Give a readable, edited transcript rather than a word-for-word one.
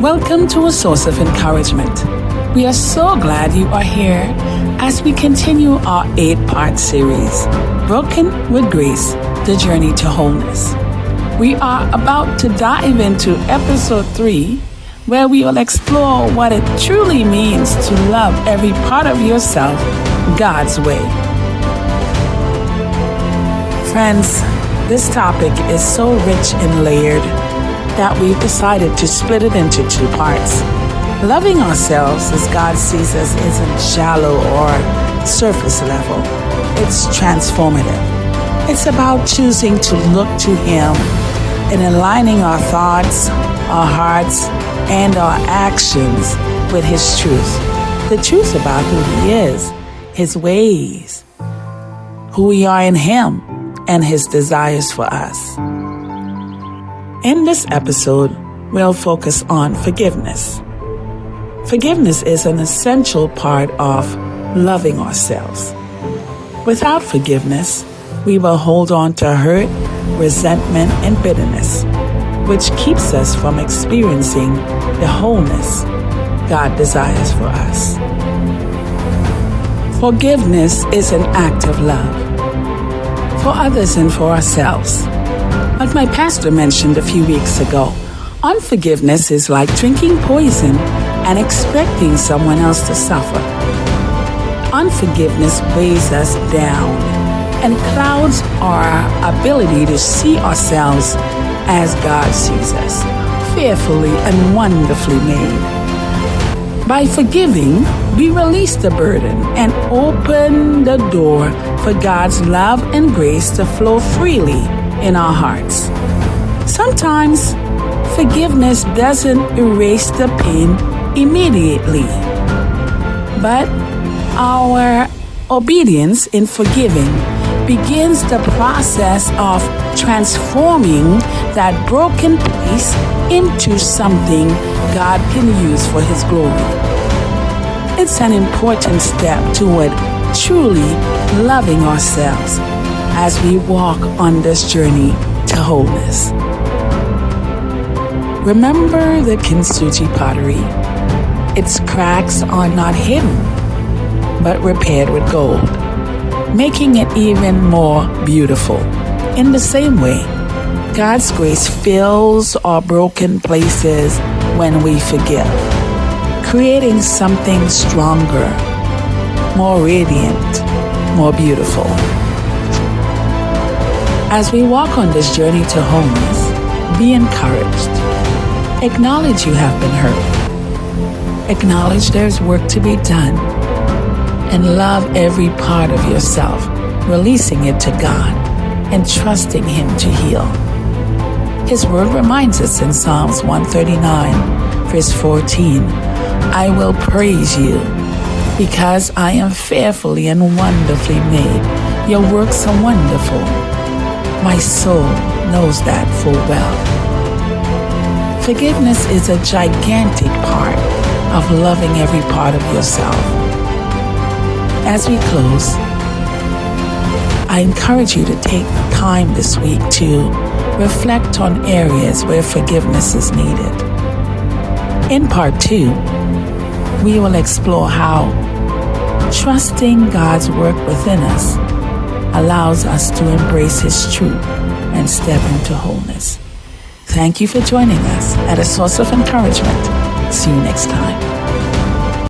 Welcome to a source of encouragement. We are so glad you are here as we continue our 8-part series, Broken with Grace, The Journey to Wholeness. We are about to dive into episode 3, where we will explore what it truly means to love every part of yourself God's way. Friends, this topic is so rich and layered that we've decided to split it into 2 parts. Loving ourselves as God sees us isn't shallow or surface level. It's transformative. It's about choosing to look to Him and aligning our thoughts, our hearts, and our actions with His truth. The truth about who He is, His ways, who we are in Him, and His desires for us. In this episode, we'll focus on forgiveness. Forgiveness is an essential part of loving ourselves. Without forgiveness, we will hold on to hurt, resentment, and bitterness, which keeps us from experiencing the wholeness God desires for us. Forgiveness is an act of love for others and for ourselves. Like my pastor mentioned a few weeks ago, unforgiveness is like drinking poison and expecting someone else to suffer. Unforgiveness weighs us down and clouds our ability to see ourselves as God sees us, fearfully and wonderfully made. By forgiving, we release the burden and open the door for God's love and grace to flow freely in our hearts. Sometimes forgiveness doesn't erase the pain immediately, but our obedience in forgiving begins the process of transforming that broken place into something God can use for His glory. It's an important step toward truly loving ourselves as we walk on this journey to wholeness. Remember the kintsugi pottery? Its cracks are not hidden, but repaired with gold, making it even more beautiful. In the same way, God's grace fills our broken places when we forgive, creating something stronger, more radiant, more beautiful. As we walk on this journey to wholeness, be encouraged. Acknowledge you have been hurt. Acknowledge there's work to be done. And love every part of yourself, releasing it to God and trusting Him to heal. His word reminds us in Psalms 139, verse 14, I will praise you because I am fearfully and wonderfully made. Your works are wonderful. My soul knows that full well. Forgiveness is a gigantic part of loving every part of yourself. As we close, I encourage you to take time this week to reflect on areas where forgiveness is needed. In part 2, we will explore how trusting God's work within us allows us to embrace His truth and step into wholeness. Thank you for joining us at A Source of Encouragement. See you next time.